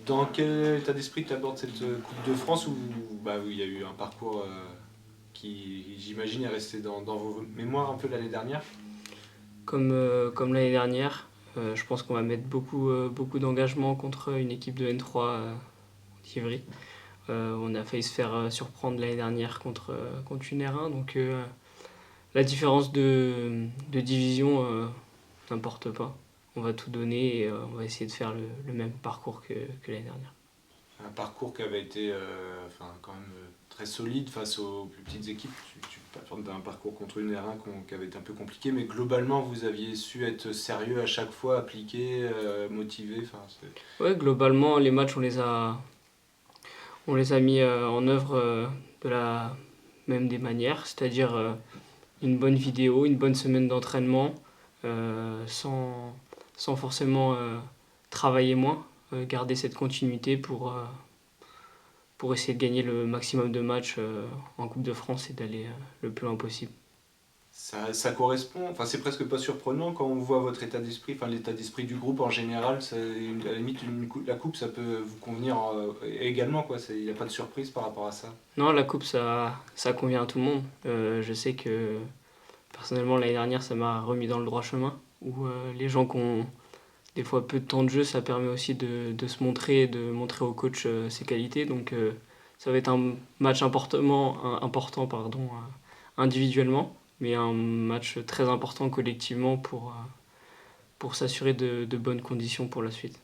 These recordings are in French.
Dans quel état d'esprit tu abordes cette Coupe de France où, où il y a eu un parcours qui, j'imagine, est resté dans vos mémoires un peu l'année dernière? Comme l'année dernière, je pense qu'on va mettre beaucoup d'engagement contre une équipe de N3 d'Ivry. On a failli se faire surprendre l'année dernière contre une R1, donc la différence de division n'importe pas. On va tout donner et on va essayer de faire le même parcours que l'année dernière. Un parcours qui avait été quand même très solide face aux plus petites équipes. Tu parles d'un parcours contre une R1 qui avait été un peu compliqué, mais globalement, vous aviez su être sérieux à chaque fois, appliqué, motivé. Ouais, globalement, les matchs, on les a mis en œuvre de la même des manières, c'est-à-dire une bonne vidéo, une bonne semaine d'entraînement, sans forcément travailler moins, garder cette continuité pour essayer de gagner le maximum de matchs en Coupe de France et d'aller le plus loin possible. Ça correspond, enfin c'est presque pas surprenant quand on voit votre état d'esprit, enfin l'état d'esprit du groupe en général, à la limite la coupe ça peut vous convenir également quoi, il n'y a pas de surprise par rapport à ça. Non, la coupe, ça convient à tout le monde. Je sais que personnellement, l'année dernière, ça m'a remis dans le droit chemin, où les gens qui ont des fois peu de temps de jeu, ça permet aussi de se montrer et de montrer au coach ses qualités. Donc ça va être un match important individuellement, mais un match très important collectivement pour s'assurer de bonnes conditions pour la suite.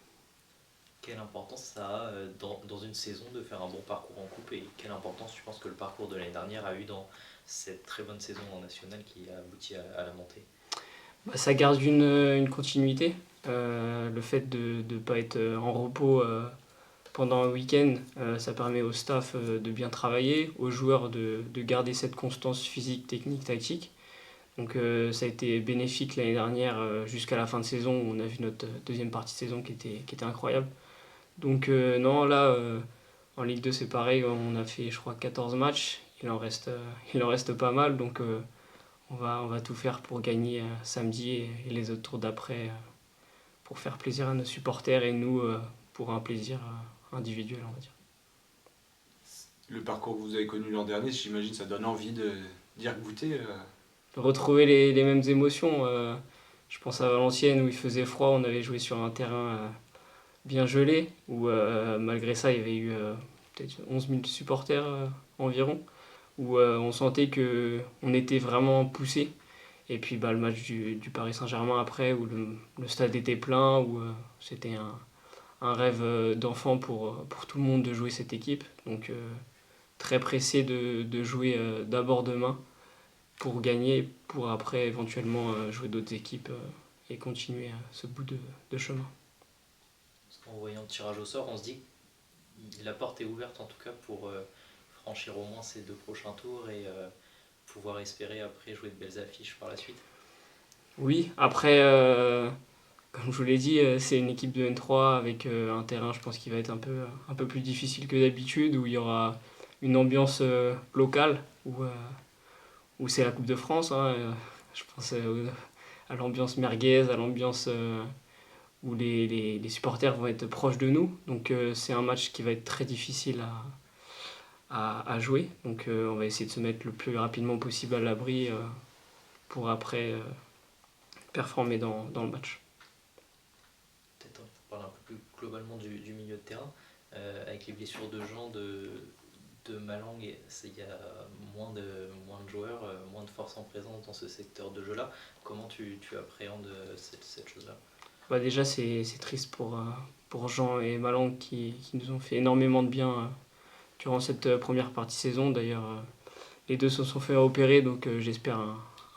Quelle importance ça a dans une saison de faire un bon parcours en coupe et quelle importance tu penses que le parcours de l'année dernière a eu dans cette très bonne saison en nationale qui a abouti à la montée? Bah, ça garde une continuité. Le fait de ne pas être en repos pendant un week-end, ça permet au staff de bien travailler, aux joueurs de garder cette constance physique, technique, tactique. Donc ça a été bénéfique l'année dernière jusqu'à la fin de saison où on a vu notre deuxième partie de saison qui était incroyable. Donc non, là, en Ligue 2 c'est pareil, on a fait je crois 14 matchs, il en reste pas mal, donc on va tout faire pour gagner samedi et les autres tours d'après pour faire plaisir à nos supporters et nous pour un plaisir individuel on va dire. Le parcours que vous avez connu l'an dernier, j'imagine ça donne envie d'y goûter. Retrouver les mêmes émotions, je pense à Valenciennes où il faisait froid, on avait joué sur un terrain bien gelé, où malgré ça il y avait eu peut-être 11 000 supporters environ, où on sentait qu'on était vraiment poussé. Et puis bah, le match du Paris Saint-Germain après, où le stade était plein, où c'était un rêve d'enfant pour tout le monde de jouer cette équipe. Donc très pressé de jouer d'abord demain pour gagner, pour après éventuellement jouer d'autres équipes et continuer ce bout de chemin. Parce qu'en voyant le tirage au sort, on se dit que la porte est ouverte en tout cas pour franchir au moins ces deux prochains tours et pouvoir espérer après jouer de belles affiches par la suite. Oui, après, comme je vous l'ai dit, c'est une équipe de N3 avec un terrain, je pense, qui va être un peu plus difficile que d'habitude, où il y aura une ambiance locale, où c'est la Coupe de France. Hein, je pense à l'ambiance merguez, à l'ambiance où les supporters vont être proches de nous. Donc c'est un match qui va être très difficile à jouer. Donc on va essayer de se mettre le plus rapidement possible à l'abri pour après performer dans le match. Peut-être pour parler un peu plus globalement du milieu de terrain, avec les blessures de Jean, de Malang, il y a moins de joueurs, moins de force en présence dans ce secteur de jeu-là. Comment tu appréhendes cette chose-là? Bah déjà, c'est triste pour Jean et Malang qui nous ont fait énormément de bien durant cette première partie de saison. D'ailleurs, les deux se sont fait opérer, donc j'espère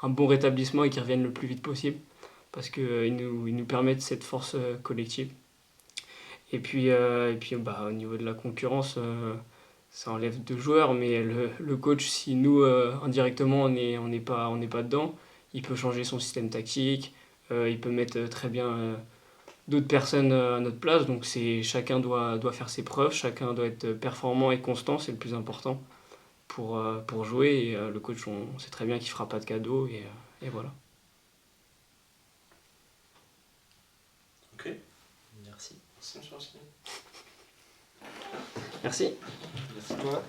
un bon rétablissement et qu'ils reviennent le plus vite possible parce qu'ils nous permettent cette force collective. Et puis bah, au niveau de la concurrence, ça enlève deux joueurs, mais le coach, si nous, indirectement, on n'est pas dedans, il peut changer son système tactique, il peut mettre très bien d'autres personnes à notre place. Donc chacun doit faire ses preuves, chacun doit être performant et constant, c'est le plus important pour jouer. Et le coach, on sait très bien qu'il ne fera pas de cadeau, et voilà. Ok, Merci. c'est Merci. Merci toi.